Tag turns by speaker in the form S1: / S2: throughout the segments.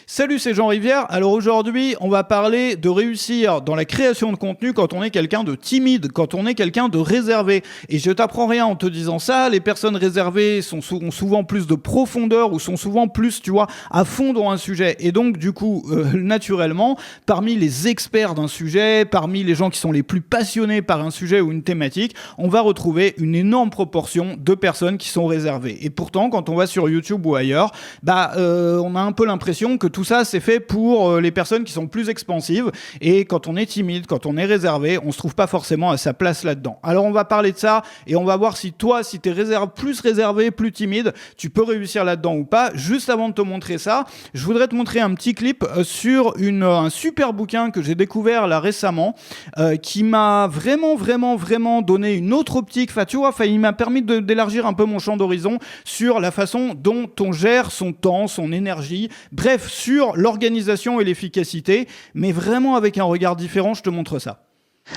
S1: Salut, c'est Jean Rivière. Alors aujourd'hui, on va parler de réussir dans la création de contenu quand on est quelqu'un de timide, quand on est quelqu'un de réservé. Et je t'apprends rien en te disant ça, les personnes réservées ont souvent plus de profondeur ou sont souvent plus, à fond dans un sujet. Et donc, du coup, naturellement, parmi les experts d'un sujet, parmi les gens qui sont les plus passionnés par un sujet ou une thématique, on va retrouver une énorme proportion de personnes qui sont réservées. Et pourtant, quand on va sur YouTube ou ailleurs, on a un peu l'impression que tout ça c'est fait pour les personnes qui sont plus expansives, et quand on est timide, quand on est réservé, on se trouve pas forcément à sa place là-dedans. Alors on va parler de ça et on va voir si toi, si t'es plus réservé, plus timide, tu peux réussir là-dedans ou pas. Juste avant de te montrer ça, je voudrais te montrer un petit clip sur un super bouquin que j'ai découvert là récemment, qui m'a vraiment donné une autre optique. Il m'a permis d'élargir un peu mon champ d'horizon sur la façon dont on gère son temps, son énergie, bref, sur l'organisation et l'efficacité, mais vraiment avec un regard différent. Je te montre ça.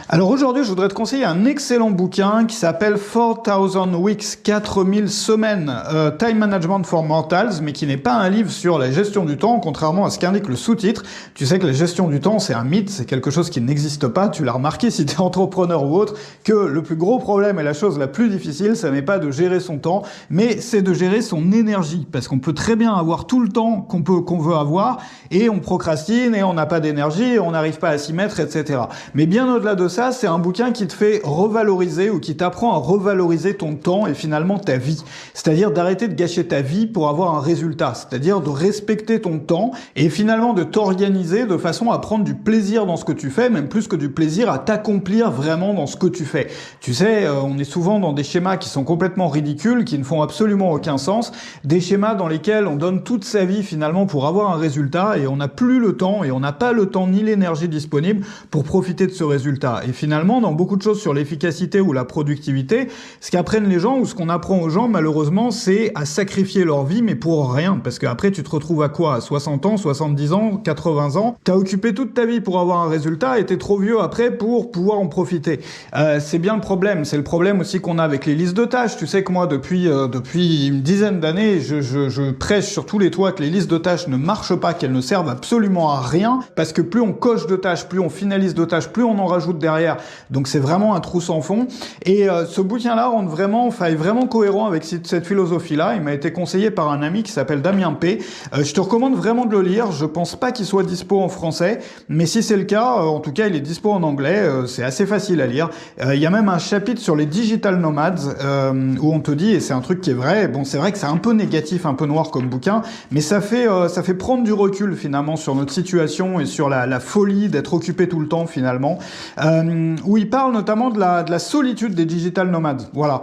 S1: Alors aujourd'hui, je voudrais te conseiller un excellent bouquin qui s'appelle 4000 Weeks, 4000 semaines, Time Management for Mortals, mais qui n'est pas un livre sur la gestion du temps, contrairement à ce qu'indique le sous-titre. Tu sais que la gestion du temps, c'est un mythe, c'est quelque chose qui n'existe pas. Tu l'as remarqué si tu es entrepreneur ou autre, que le plus gros problème et la chose la plus difficile, ça n'est pas de gérer son temps, mais c'est de gérer son énergie. Parce qu'on peut très bien avoir tout le temps qu'on veut avoir, et on procrastine, et on n'a pas d'énergie, et on n'arrive pas à s'y mettre, etc. Mais bien au-delà de ça, c'est un bouquin qui te fait revaloriser ou qui t'apprend à revaloriser ton temps et finalement ta vie. C'est-à-dire d'arrêter de gâcher ta vie pour avoir un résultat. C'est-à-dire de respecter ton temps et finalement de t'organiser de façon à prendre du plaisir dans ce que tu fais, même plus que du plaisir à t'accomplir vraiment dans ce que tu fais. Tu sais, on est souvent dans des schémas qui sont complètement ridicules, qui ne font absolument aucun sens. Des schémas dans lesquels on donne toute sa vie finalement pour avoir un résultat et on n'a plus le temps et on n'a pas le temps ni l'énergie disponible pour profiter de ce résultat. Et finalement, dans beaucoup de choses sur l'efficacité ou la productivité, ce qu'apprennent les gens ou ce qu'on apprend aux gens, malheureusement, c'est à sacrifier leur vie, mais pour rien. Parce qu'après, tu te retrouves à quoi? À 60 ans, 70 ans, 80 ans? T'as occupé toute ta vie pour avoir un résultat et t'es trop vieux après pour pouvoir en profiter. C'est bien le problème. C'est le problème aussi qu'on a avec les listes de tâches. Tu sais que moi, depuis une dizaine d'années, je prêche sur tous les toits que les listes de tâches ne marchent pas, qu'elles ne servent absolument à rien, parce que plus on coche de tâches, plus on finalise de tâches, plus on en rajoute derrière. Donc c'est vraiment un trou sans fond. Et ce bouquin-là est vraiment cohérent avec cette philosophie-là. Il m'a été conseillé par un ami qui s'appelle Damien P. Je te recommande vraiment de le lire. Je pense pas qu'il soit dispo en français, mais si c'est le cas, en tout cas, il est dispo en anglais. C'est assez facile à lire. Il y a même un chapitre sur les digital nomads où on te dit, et c'est un truc qui est vrai, bon, c'est vrai que c'est un peu négatif, un peu noir comme bouquin, mais ça fait prendre du recul finalement sur notre situation et sur la folie d'être occupé tout le temps finalement. Où il parle notamment de la solitude des digital nomades, voilà,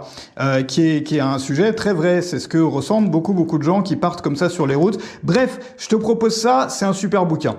S1: qui est un sujet très vrai. C'est ce que ressentent beaucoup de gens qui partent comme ça sur les routes. Bref, je te propose ça, c'est un super bouquin.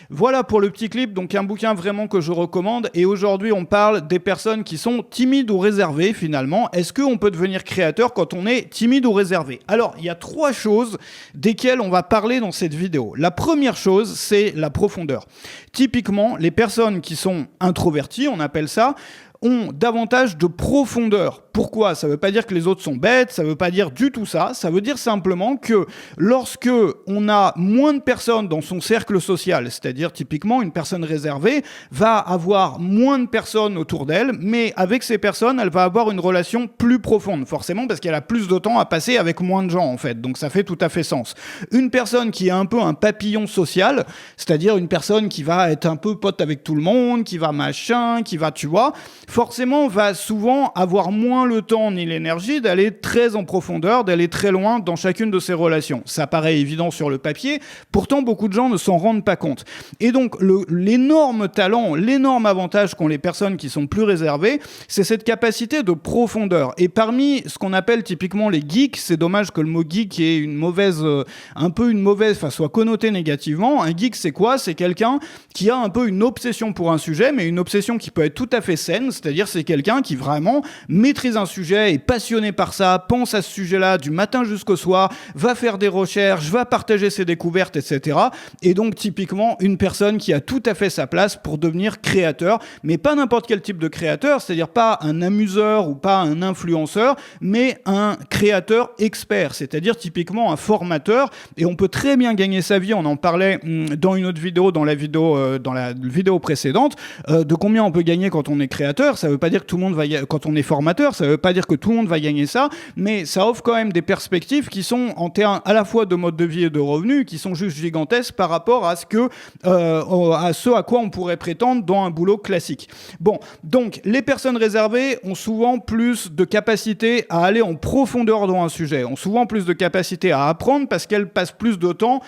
S1: Voilà pour le petit clip, donc un bouquin vraiment que je recommande. Et aujourd'hui, on parle des personnes qui sont timides ou réservées finalement. Est-ce qu'on peut devenir créateur quand on est timide ou réservé? Alors, il y a 3 choses desquelles on va parler dans cette vidéo. La première chose, c'est la profondeur. Typiquement, les personnes qui sont introverties, on appelle ça, ont davantage de profondeur. Pourquoi? Ça ne veut pas dire que les autres sont bêtes, ça ne veut pas dire du tout ça. Ça veut dire simplement que lorsque on a moins de personnes dans son cercle social, c'est-à-dire typiquement une personne réservée va avoir moins de personnes autour d'elle, mais avec ces personnes, elle va avoir une relation plus profonde, forcément parce qu'elle a plus de temps à passer avec moins de gens en fait. Donc ça fait tout à fait sens. Une personne qui est un peu un papillon social, c'est-à-dire une personne qui va être un peu pote avec tout le monde, qui va machin, qui va, tu vois, forcément va souvent avoir moins le temps ni l'énergie d'aller très en profondeur, d'aller très loin dans chacune de ses relations. Ça paraît évident sur le papier, pourtant beaucoup de gens ne s'en rendent pas compte. Et donc l'énorme talent, l'énorme avantage qu'ont les personnes qui sont plus réservées, c'est cette capacité de profondeur. Et parmi ce qu'on appelle typiquement les geeks, c'est dommage que le mot geek ait soit connoté négativement. Un geek, c'est quoi? C'est quelqu'un qui a un peu une obsession pour un sujet, mais une obsession qui peut être tout à fait saine, c'est-à-dire c'est quelqu'un qui vraiment maîtrise maîtrise un sujet, est passionné par ça, pense à ce sujet-là du matin jusqu'au soir, va faire des recherches, va partager ses découvertes, etc. Et donc typiquement une personne qui a tout à fait sa place pour devenir créateur, mais pas n'importe quel type de créateur, c'est-à-dire pas un amuseur ou pas un influenceur, mais un créateur expert, c'est-à-dire typiquement un formateur. Et on peut très bien gagner sa vie, on en parlait dans une autre vidéo, dans la vidéo précédente, de combien on peut gagner quand on est créateur. Ça veut pas dire que tout le monde va quand on est formateur, ça veut pas dire que tout le monde va gagner ça, mais ça offre quand même des perspectives qui sont en termes à la fois de mode de vie et de revenus, qui sont juste gigantesques par rapport à ce à quoi on pourrait prétendre dans un boulot classique. Bon, donc les personnes réservées ont souvent plus de capacité à aller en profondeur dans un sujet, ont souvent plus de capacité à apprendre parce qu'elles passent plus de temps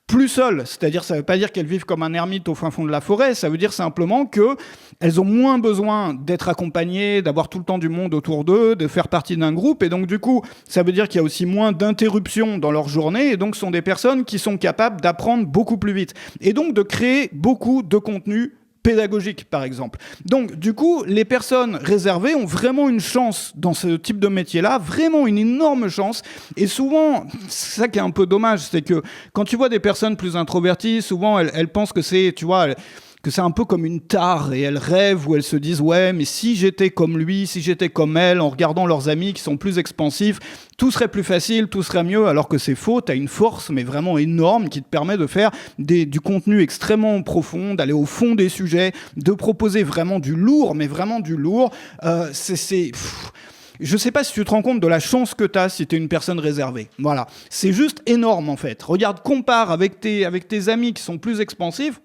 S1: plus seules. C'est-à-dire, ça ne veut pas dire qu'elles vivent comme un ermite au fin fond de la forêt, ça veut dire simplement qu'elles ont moins besoin d'être accompagnées, d'avoir tout le temps du monde autour d'eux, de faire partie d'un groupe, et donc du coup, ça veut dire qu'il y a aussi moins d'interruptions dans leur journée, et donc ce sont des personnes qui sont capables d'apprendre beaucoup plus vite, et donc de créer beaucoup de contenu pédagogique, par exemple. Donc, du coup, les personnes réservées ont vraiment une chance dans ce type de métier-là, vraiment une énorme chance. Et souvent, c'est ça qui est un peu dommage, c'est que quand tu vois des personnes plus introverties, souvent, elles pensent que c'est, tu vois, que c'est un peu comme une tare, et elles rêvent ou elles se disent « Ouais, mais si j'étais comme lui, si j'étais comme elle, en regardant leurs amis qui sont plus expansifs, tout serait plus facile, tout serait mieux. » Alors que c'est faux, t'as une force, mais vraiment énorme, qui te permet de faire du contenu extrêmement profond, d'aller au fond des sujets, de proposer vraiment du lourd, mais vraiment du lourd. Je sais pas si tu te rends compte de la chance que tu as si tu es une personne réservée. Voilà. C'est juste énorme, en fait. Regarde, compare avec tes amis qui sont plus expansifs.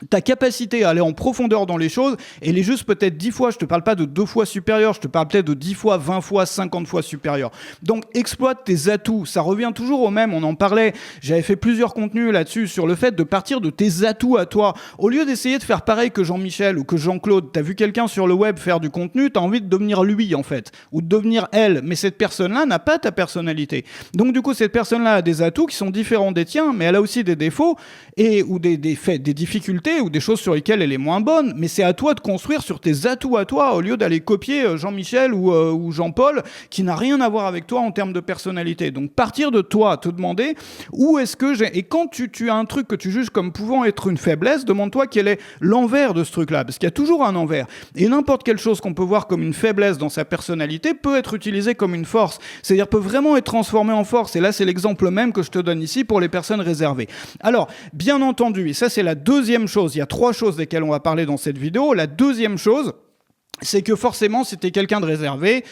S1: Ta capacité à aller en profondeur dans les choses, elle est juste peut-être 10 fois, je te parle pas de 2 fois supérieure, je te parle peut-être de 10 fois, 20 fois, 50 fois supérieure. Donc exploite tes atouts, ça revient toujours au même, on en parlait, j'avais fait plusieurs contenus là-dessus, sur le fait de partir de tes atouts à toi. Au lieu d'essayer de faire pareil que Jean-Michel ou que Jean-Claude, t'as vu quelqu'un sur le web faire du contenu, t'as envie de devenir lui en fait, ou de devenir elle, mais cette personne-là n'a pas ta personnalité. Donc du coup, cette personne-là a des atouts qui sont différents des tiens, mais elle a aussi des défauts, ou des difficultés, ou des choses sur lesquelles elle est moins bonne, mais c'est à toi de construire sur tes atouts à toi, au lieu d'aller copier Jean-Michel ou Jean-Paul, qui n'a rien à voir avec toi en termes de personnalité. Donc partir de toi, te demander où est-ce que j'ai... Et quand tu as un truc que tu juges comme pouvant être une faiblesse, demande-toi quel est l'envers de ce truc-là, parce qu'il y a toujours un envers. Et n'importe quelle chose qu'on peut voir comme une faiblesse dans sa personnalité peut être utilisée comme une force, c'est-à-dire peut vraiment être transformée en force. Et là, c'est l'exemple même que je te donne ici pour les personnes réservées. Alors, bien entendu, et ça c'est la deuxième chose, il y a 3 choses desquelles on va parler dans cette vidéo. La deuxième chose, c'est que forcément, si tu es quelqu'un de réservé,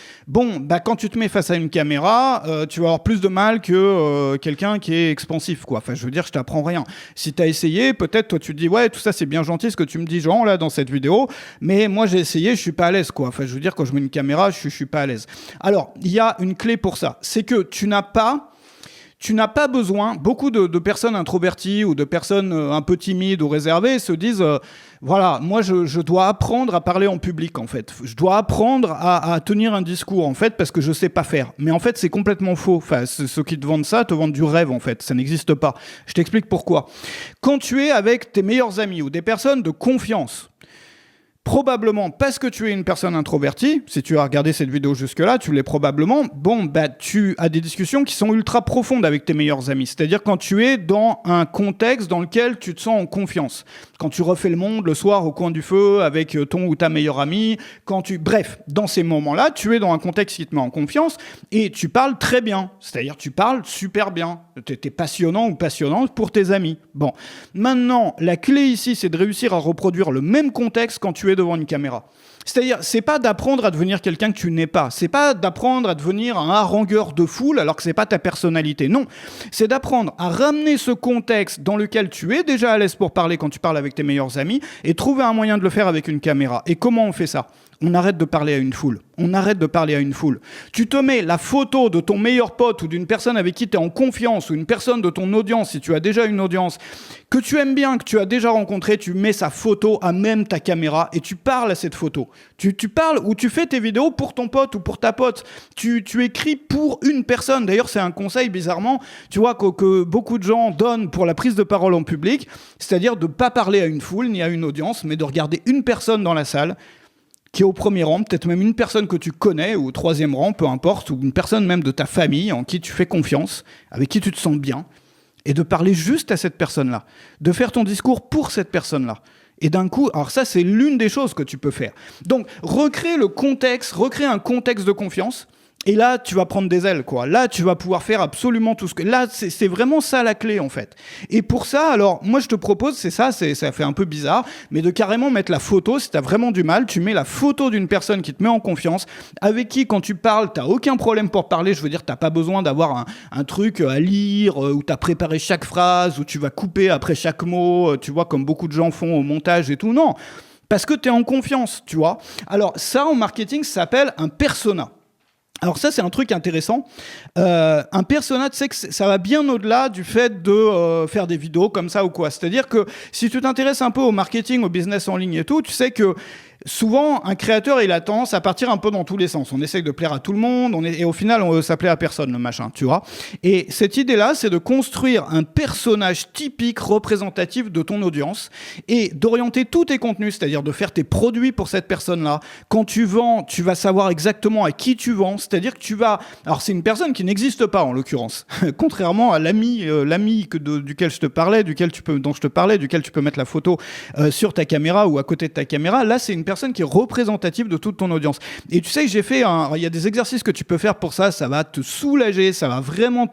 S1: quand tu te mets face à une caméra, tu vas avoir plus de mal que quelqu'un qui est expansif, quoi. Enfin, je veux dire, je t'apprends rien. Si tu as essayé, peut-être, toi, tu te dis, ouais, tout ça, c'est bien gentil ce que tu me dis, Jean, là, dans cette vidéo, mais moi, j'ai essayé, je suis pas à l'aise, quoi. Enfin, je veux dire, quand je mets une caméra, je suis pas à l'aise. Alors, il y a une clé pour ça. C'est que tu n'as pas besoin, beaucoup de personnes introverties ou de personnes un peu timides ou réservées se disent voilà, moi je dois apprendre à parler en public en fait. Je dois apprendre à tenir un discours en fait parce que je sais pas faire. Mais en fait c'est complètement faux. Enfin, ceux qui te vendent ça te vendent du rêve en fait. Ça n'existe pas. Je t'explique pourquoi. Quand tu es avec tes meilleurs amis ou des personnes de confiance, probablement parce que tu es une personne introvertie, si tu as regardé cette vidéo jusque-là, tu l'es probablement, tu as des discussions qui sont ultra profondes avec tes meilleurs amis. C'est-à-dire quand tu es dans un contexte dans lequel tu te sens en confiance. Quand tu refais le monde le soir au coin du feu avec ton ou ta meilleure amie, bref, dans ces moments-là, tu es dans un contexte qui te met en confiance et tu parles très bien. C'est-à-dire tu parles super bien. Tu es passionnant ou passionnante pour tes amis. Bon. Maintenant, la clé ici, c'est de réussir à reproduire le même contexte quand tu es devant une caméra. C'est-à-dire, c'est pas d'apprendre à devenir quelqu'un que tu n'es pas. C'est pas d'apprendre à devenir un harangueur de foule alors que c'est pas ta personnalité. Non. C'est d'apprendre à ramener ce contexte dans lequel tu es déjà à l'aise pour parler quand tu parles avec tes meilleurs amis et trouver un moyen de le faire avec une caméra. Et comment on fait ça ? On arrête de parler à une foule. On arrête de parler à une foule. Tu te mets la photo de ton meilleur pote ou d'une personne avec qui tu es en confiance ou une personne de ton audience, si tu as déjà une audience, que tu aimes bien, que tu as déjà rencontré, tu mets sa photo à même ta caméra et tu parles à cette photo. Tu parles ou tu fais tes vidéos pour ton pote ou pour ta pote. Tu écris pour une personne. D'ailleurs, c'est un conseil bizarrement, tu vois, que beaucoup de gens donnent pour la prise de parole en public, c'est-à-dire de ne pas parler à une foule ni à une audience, mais de regarder une personne dans la salle, qui est au premier rang, peut-être même une personne que tu connais, ou au troisième rang, peu importe, ou une personne même de ta famille en qui tu fais confiance, avec qui tu te sens bien, et de parler juste à cette personne-là, de faire ton discours pour cette personne-là. Et d'un coup, alors ça, c'est l'une des choses que tu peux faire. Donc, recréer un contexte de confiance. Et là, tu vas prendre des ailes, quoi. Là, tu vas pouvoir faire absolument tout ce que... Là, c'est vraiment ça la clé, en fait. Et pour ça, alors, moi, je te propose, ça fait un peu bizarre, mais de carrément mettre la photo, si t'as vraiment du mal, tu mets la photo d'une personne qui te met en confiance, avec qui, quand tu parles, t'as aucun problème pour parler. Je veux dire, t'as pas besoin d'avoir un truc à lire, où t'as préparé chaque phrase, où tu vas couper après chaque mot, tu vois, comme beaucoup de gens font au montage et tout. Non, parce que t'es en confiance, tu vois. Alors, ça, en marketing, ça s'appelle un persona. Alors ça, c'est un truc intéressant. Un persona, tu sais que ça va bien au-delà du fait de faire des vidéos comme ça ou quoi. C'est-à-dire que si tu t'intéresses un peu au marketing, au business en ligne et tout, tu sais que souvent, un créateur, il a tendance à partir un peu dans tous les sens. On essaye de plaire à tout le monde, et au final, ça plaît à personne, le machin, tu vois. Et cette idée-là, c'est de construire un personnage typique, représentatif de ton audience, et d'orienter tous tes contenus, c'est-à-dire de faire tes produits pour cette personne-là. Quand tu vends, tu vas savoir exactement à qui tu vends, c'est-à-dire que tu vas... Alors, c'est une personne qui n'existe pas, en l'occurrence. Contrairement à l'ami duquel je te parlais, dont je te parlais, duquel tu peux mettre la photo sur ta caméra ou à côté de ta caméra. Là, c'est une personne qui est représentative de toute ton audience. Et tu sais que il y a des exercices que tu peux faire pour ça, ça va te soulager, ça va vraiment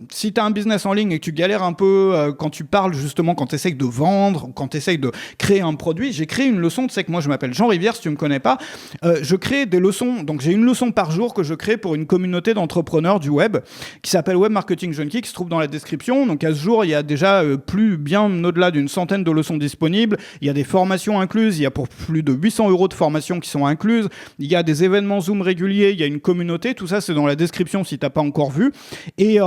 S1: si tu as un business en ligne et que tu galères un peu quand tu parles justement, quand tu essayes de vendre, quand tu essayes de créer un produit, j'ai créé une leçon, tu sais que moi je m'appelle Jean Rivière, si tu me connais pas, je crée des leçons, donc j'ai une leçon par jour que je crée pour une communauté d'entrepreneurs du web qui s'appelle Web Marketing Junkie, qui se trouve dans la description. Donc à ce jour, il y a déjà bien au-delà d'une centaine de leçons disponibles, il y a des formations incluses, il y a pour plus de 800 € de formation qui sont incluses. Il y a des événements Zoom réguliers, il y a une communauté. Tout ça, c'est dans la description si tu n'as pas encore vu. Et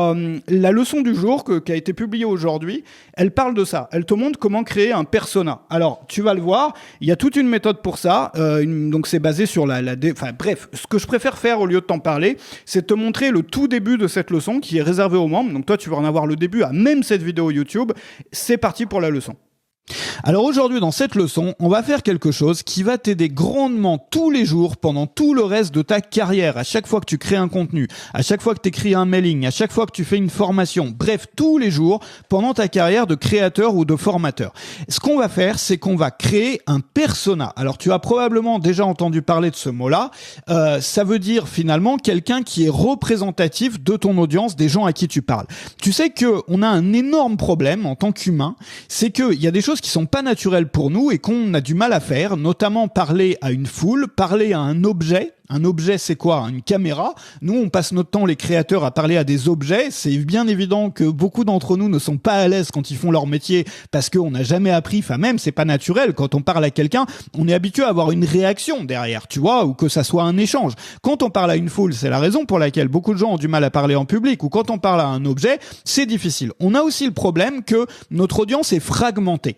S1: la leçon du jour qui a été publiée aujourd'hui, elle parle de ça. Elle te montre comment créer un persona. Alors, tu vas le voir, il y a toute une méthode pour ça. Donc, c'est basé sur bref, ce que je préfère faire au lieu de t'en parler, c'est te montrer le tout début de cette leçon qui est réservée aux membres. Donc, toi, tu vas en avoir le début à même cette vidéo YouTube. C'est parti pour la leçon. Alors aujourd'hui, dans cette leçon, on va faire quelque chose qui va t'aider grandement tous les jours pendant tout le reste de ta carrière. À chaque fois que tu crées un contenu, à chaque fois que tu écris un mailing, à chaque fois que tu fais une formation, bref, tous les jours pendant ta carrière de créateur ou de formateur. Ce qu'on va faire, c'est qu'on va créer un persona. Alors tu as probablement déjà entendu parler de ce mot-là. Ça veut dire finalement quelqu'un qui est représentatif de ton audience, des gens à qui tu parles. Tu sais qu'on a un énorme problème en tant qu'humain, c'est qu'il y a des choses qui sont pas naturelles pour nous et qu'on a du mal à faire, notamment parler à une foule, parler à un objet. Un objet, c'est quoi? Une caméra. Nous, on passe notre temps, les créateurs, à parler à des objets. C'est bien évident que beaucoup d'entre nous ne sont pas à l'aise quand ils font leur métier parce qu'on n'a jamais appris, même, c'est pas naturel. Quand on parle à quelqu'un, on est habitué à avoir une réaction derrière, tu vois, ou que ça soit un échange. Quand on parle à une foule, c'est la raison pour laquelle beaucoup de gens ont du mal à parler en public, ou quand on parle à un objet, c'est difficile. On a aussi le problème que notre audience est fragmentée.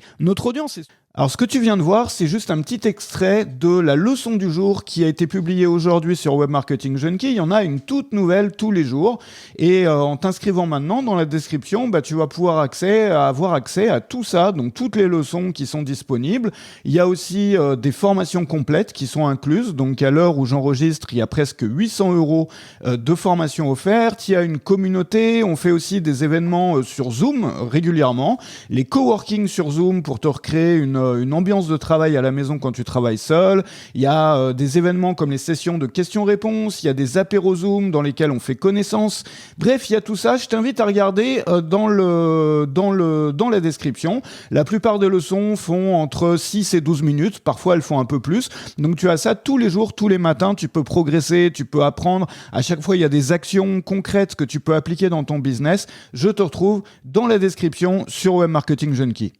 S1: Alors, ce que tu viens de voir, c'est juste un petit extrait de la leçon du jour qui a été publiée aujourd'hui sur Web Marketing Junkie. Il y en a une toute nouvelle tous les jours. Et en t'inscrivant maintenant dans la description, tu vas pouvoir avoir accès à tout ça, donc toutes les leçons qui sont disponibles. Il y a aussi des formations complètes qui sont incluses. Donc, à l'heure où j'enregistre, il y a presque 800 € de formations offertes. Il y a une communauté. On fait aussi des événements sur Zoom régulièrement. Les coworking sur Zoom pour te recréer une ambiance de travail à la maison quand tu travailles seul. Il y a des événements comme les sessions de questions-réponses. Il y a des apéros Zoom dans lesquels on fait connaissance. Bref, il y a tout ça. Je t'invite à regarder dans la description. La plupart des leçons font entre 6 et 12 minutes. Parfois, elles font un peu plus. Donc, tu as ça tous les jours, tous les matins. Tu peux progresser, tu peux apprendre. À chaque fois, il y a des actions concrètes que tu peux appliquer dans ton business. Je te retrouve dans la description sur Web Marketing Junkie.